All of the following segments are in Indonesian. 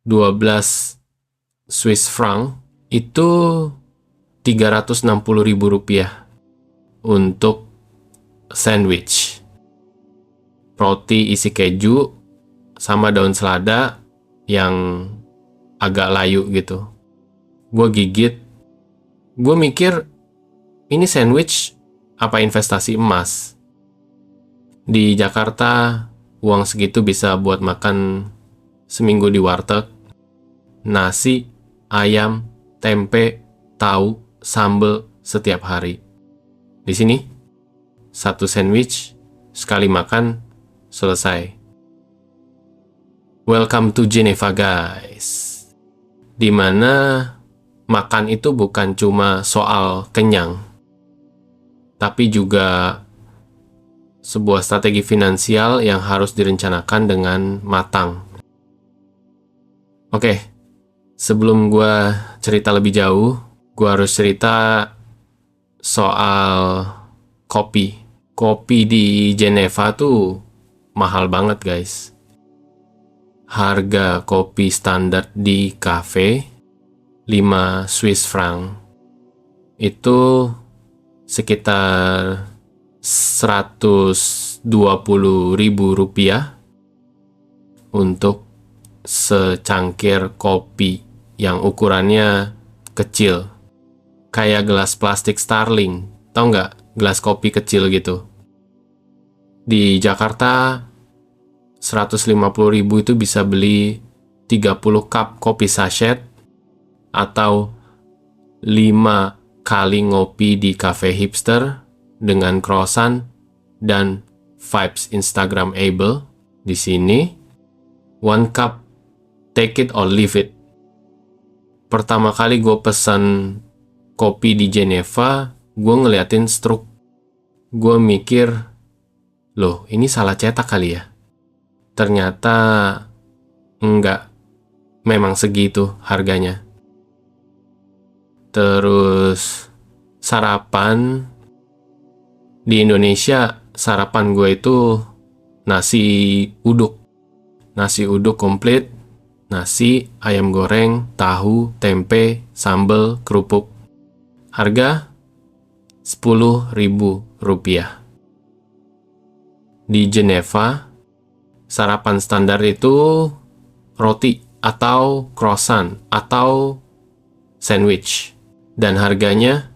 12 Swiss franc itu 360.000 rupiah untuk sandwich. Roti isi keju sama daun selada yang agak layu gitu. Gue gigit. Gue mikir, ini sandwich apa investasi emas? Di Jakarta, uang segitu bisa buat makan seminggu di warteg. Nasi, ayam, tempe, tahu, sambal setiap hari. Di sini, satu sandwich, sekali makan, selesai. Welcome to Geneva, guys. Dimana makan itu bukan cuma soal kenyang, tapi juga sebuah strategi finansial yang harus direncanakan dengan matang. Oke, sebelum gue cerita lebih jauh, gue harus cerita soal kopi. Kopi di Geneva tuh mahal banget, guys. Harga kopi standar di cafe 5 Swiss franc itu sekitar 120.000 rupiah untuk secangkir kopi yang ukurannya kecil, kayak gelas plastik Starling. Tau nggak? Gelas kopi kecil gitu. Di Jakarta 150.000 itu bisa beli 30 cup kopi sachet atau 5 kali ngopi di cafe hipster dengan croissant dan vibes Instagramable. Di sini 1 cup, take it or leave it. Pertama kali gue pesan kopi di Geneva, gue ngeliatin struk. Gue mikir, loh ini salah cetak kali ya? Ternyata enggak, memang segitu harganya. Terus sarapan di Indonesia, sarapan gue itu nasi uduk. Nasi uduk komplit, nasi, ayam goreng, tahu, tempe, sambal, kerupuk. Harga 10.000 rupiah. Di Geneva, sarapan standar itu roti atau croissant atau sandwich. Dan harganya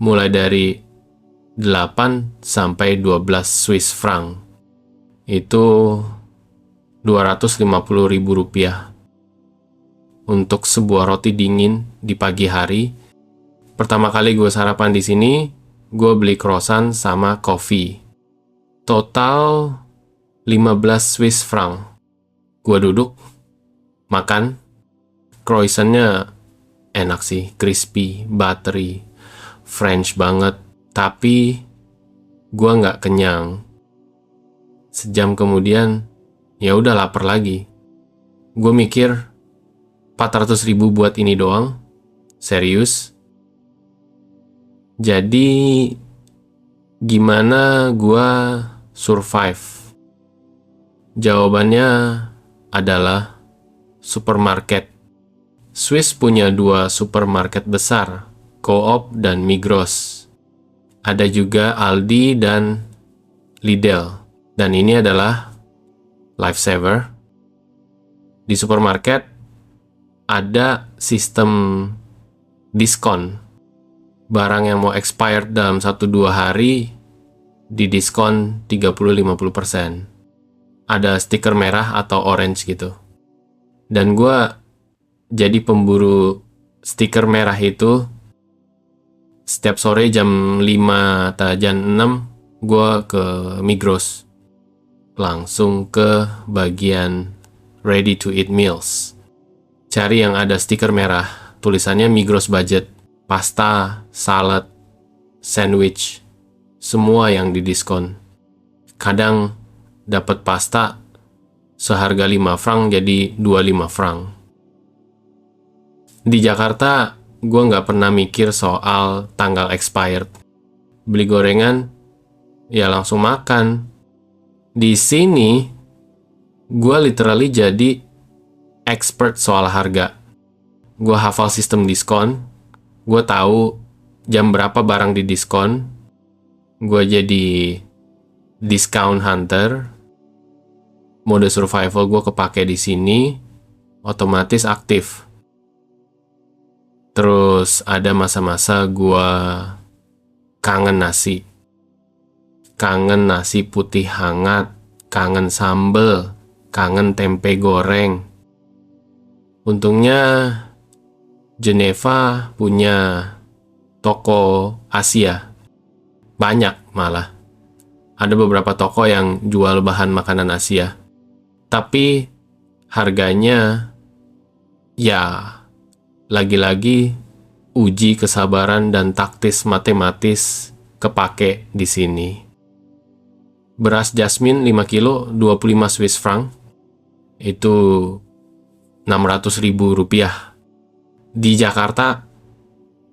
mulai dari 8 sampai 12 Swiss franc. Itu 250.000 rupiah. Untuk sebuah roti dingin di pagi hari. Pertama kali gue sarapan di sini, gue beli croissant sama kopi. Total 15 Swiss franc. Gue duduk, makan. Croissantnya enak sih, crispy, buttery, French banget. Tapi gue nggak kenyang. Sejam kemudian, ya udah lapar lagi. Gue mikir 400.000 buat ini doang. Serius? Jadi gimana gue survive? Jawabannya adalah supermarket. Swiss punya 2 supermarket besar, Coop dan Migros. Ada juga Aldi dan Lidl. Dan ini adalah lifesaver. Di supermarket ada sistem diskon. Barang yang mau expired dalam 1-2 hari didiskon 30-50%. Ada stiker merah atau orange gitu. Dan gue jadi pemburu stiker merah itu. Setiap sore jam 5 atau jam 6 gue ke Migros. Langsung ke bagian ready to eat meals. Cari yang ada stiker merah. Tulisannya Migros budget. Pasta, salad, sandwich. Semua yang didiskon. Kadang dapat pasta seharga 5 franc jadi 25 franc. Di Jakarta, gue nggak pernah mikir soal tanggal expired. Beli gorengan, ya langsung makan. Di sini, gue literally jadi expert soal harga. Gue hafal sistem diskon. Gue tahu jam berapa barang di diskon. Gue jadi discount hunter. Mode survival gue kepake di sini. Otomatis aktif. Terus ada masa-masa gue kangen nasi. Kangen nasi putih hangat, kangen sambel, kangen tempe goreng. Untungnya Geneva punya toko Asia. Banyak malah. Ada beberapa toko yang jual bahan makanan Asia. Tapi harganya ya lagi-lagi uji kesabaran dan taktis matematis kepake di sini. Beras jasmin 5 kilo 25 Swiss franc. Itu 600.000 rupiah. Di Jakarta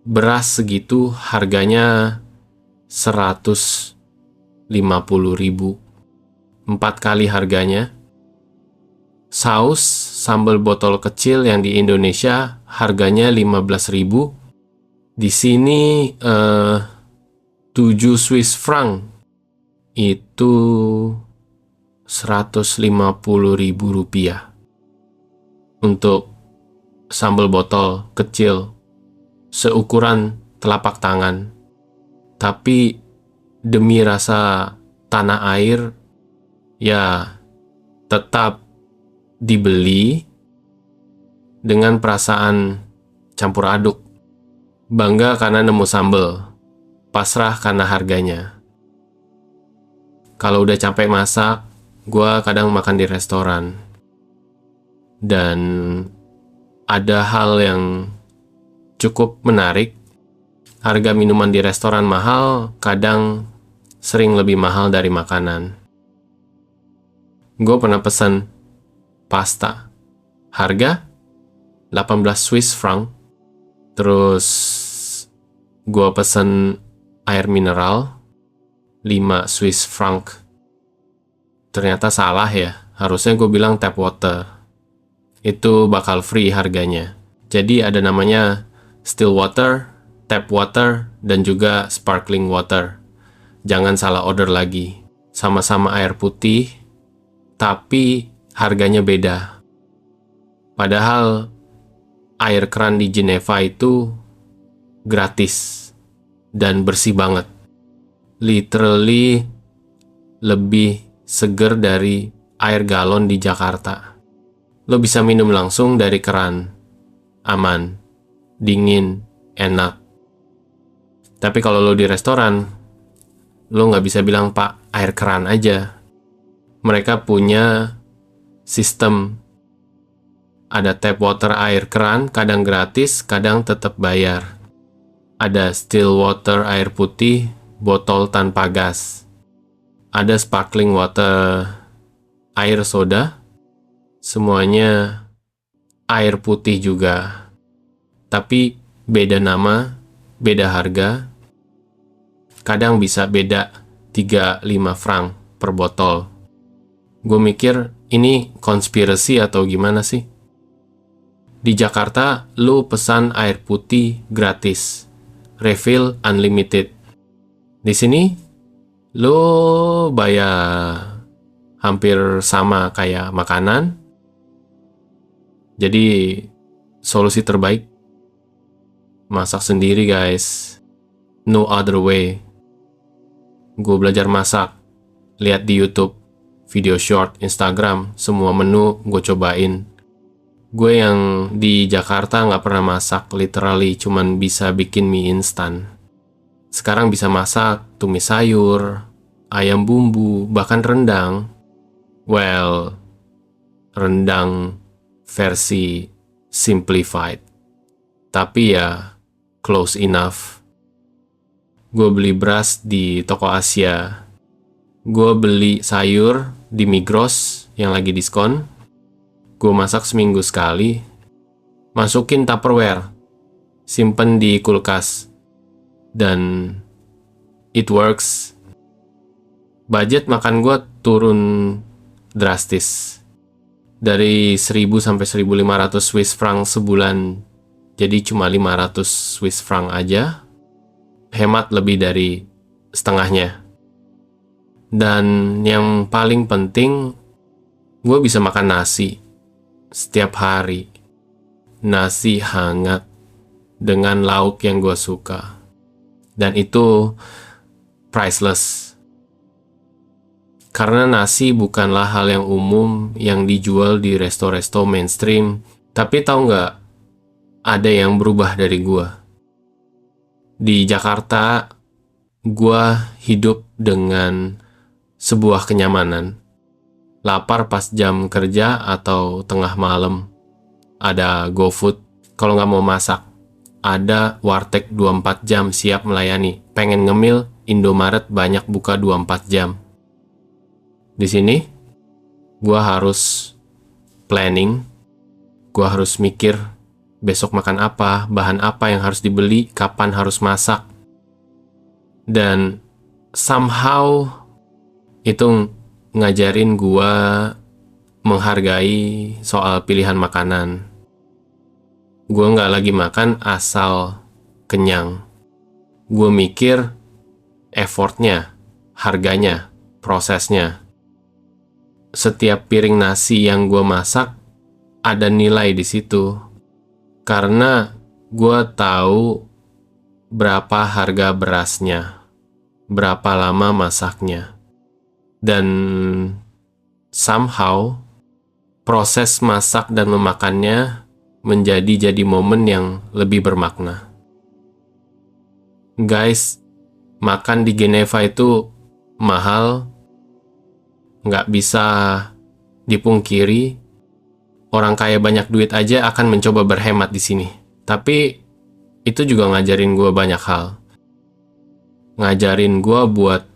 beras segitu harganya 150.000. 4 kali harganya. Saus sambal botol kecil yang di Indonesia harganya 15.000. Di sini 7 Swiss franc itu 150.000 rupiah untuk sambal botol kecil seukuran telapak tangan. Tapi demi rasa tanah air ya tetap dibeli dengan perasaan campur aduk. Bangga karena nemu sambel, pasrah karena harganya. Kalau udah capek masak, gue kadang makan di restoran. Dan ada hal yang cukup menarik. Harga minuman di restoran mahal, kadang sering lebih mahal dari makanan. Gue pernah pesan pasta. Harga 18 Swiss franc. Terus gue pesen air mineral 5 Swiss franc. Ternyata salah ya. Harusnya gue bilang tap water. Itu bakal free harganya. Jadi ada namanya still water, tap water, dan juga sparkling water. Jangan salah order lagi. Sama-sama air putih, tapi harganya beda. Padahal air keran di Geneva itu gratis dan bersih banget. Literally lebih seger dari air galon di Jakarta. Lo bisa minum langsung dari keran. Aman, dingin, enak. Tapi kalau lo di restoran, lo nggak bisa bilang, "Pak, air keran aja." Mereka punya sistem. Ada tap water air keran, kadang gratis, kadang tetap bayar. Ada still water air putih, botol tanpa gas. Ada sparkling water air soda, semuanya air putih juga. Tapi beda nama, beda harga. Kadang bisa beda 3-5 franc per botol. Gue mikir, ini konspirasi atau gimana sih? Di Jakarta, lu pesan air putih gratis. Refill unlimited. Di sini, lu bayar hampir sama kayak makanan. Jadi, solusi terbaik, masak sendiri guys. No other way. Gue belajar masak. Lihat di YouTube. Video short, Instagram, semua menu gue cobain. Gue yang di Jakarta nggak pernah masak, literally cuman bisa bikin mie instan. Sekarang bisa masak tumis sayur, ayam bumbu, bahkan rendang. Well, rendang versi simplified. Tapi ya, close enough. Gue beli beras di toko Asia. Gue beli sayur di Migros yang lagi diskon. Gue masak seminggu sekali. Masukin Tupperware. Simpen di kulkas. Dan it works. Budget makan gue turun drastis. dari 1000 sampai 1500 Swiss franc sebulan, jadi cuma 500 Swiss franc aja. Hemat lebih dari setengahnya. Dan yang paling penting, gue bisa makan nasi setiap hari. Nasi hangat dengan lauk yang gue suka. Dan itu priceless. Karena nasi bukanlah hal yang umum yang dijual di resto-resto mainstream. Tapi tahu nggak, ada yang berubah dari gue. Di Jakarta, gue hidup dengan sebuah kenyamanan. Lapar pas jam kerja atau tengah malam, ada GoFood. Kalau nggak mau masak, ada warteg 24 jam siap melayani. Pengen ngemil, Indomaret banyak buka 24 jam. Di sini, gue harus planning. Gue harus mikir besok makan apa, bahan apa yang harus dibeli, kapan harus masak. Dan somehow itu ngajarin gua menghargai soal pilihan makanan. Gua nggak lagi makan asal kenyang. Gua mikir effortnya, harganya, prosesnya. Setiap piring nasi yang gua masak ada nilai di situ. Karena gue tahu berapa harga berasnya, berapa lama masaknya. Dan somehow proses masak dan memakannya menjadi momen yang lebih bermakna. Guys, makan di Geneva itu mahal, nggak bisa dipungkiri. Orang kaya banyak duit aja akan mencoba berhemat di sini. Tapi itu juga ngajarin gue banyak hal. Ngajarin gue buat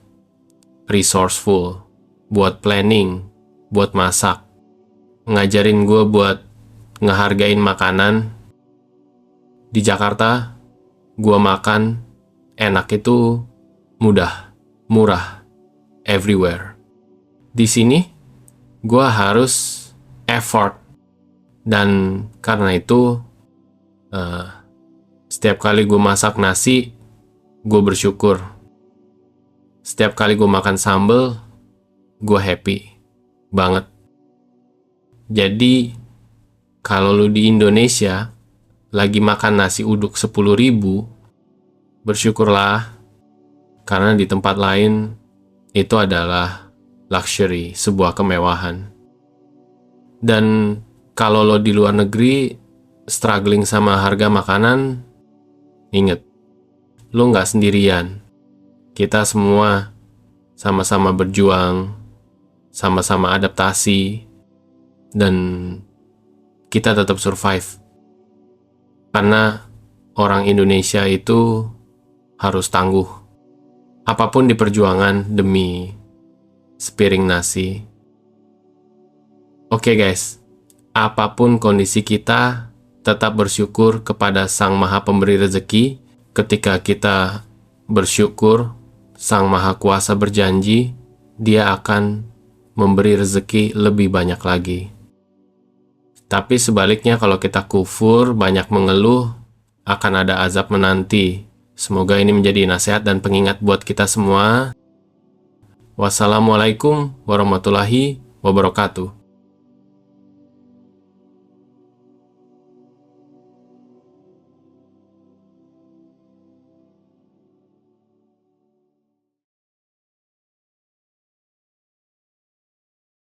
resourceful, buat planning, buat masak. Ngajarin gue buat ngehargain makanan. Di Jakarta, gue makan enak itu mudah, murah, everywhere. Di sini, gue harus effort. Dan karena itu, setiap kali gue masak nasi, gue bersyukur. Setiap kali gue makan sambal, gue happy banget. Jadi, kalau lu di Indonesia lagi makan nasi uduk 10.000, bersyukurlah. Karena di tempat lain, itu adalah luxury, sebuah kemewahan. Dan kalau lo di luar negeri struggling sama harga makanan, inget, lo nggak sendirian. Kita semua sama-sama berjuang, sama-sama adaptasi, dan kita tetap survive. Karena orang Indonesia itu harus tangguh. Apapun di perjuangan demi sepiring nasi. Oke guys. Apapun kondisi kita, tetap bersyukur kepada Sang Maha Pemberi Rezeki. Ketika kita bersyukur, Sang Maha Kuasa berjanji, Dia akan memberi rezeki lebih banyak lagi. Tapi sebaliknya kalau kita kufur, banyak mengeluh, akan ada azab menanti. Semoga ini menjadi nasihat dan pengingat buat kita semua. Wassalamualaikum warahmatullahi wabarakatuh.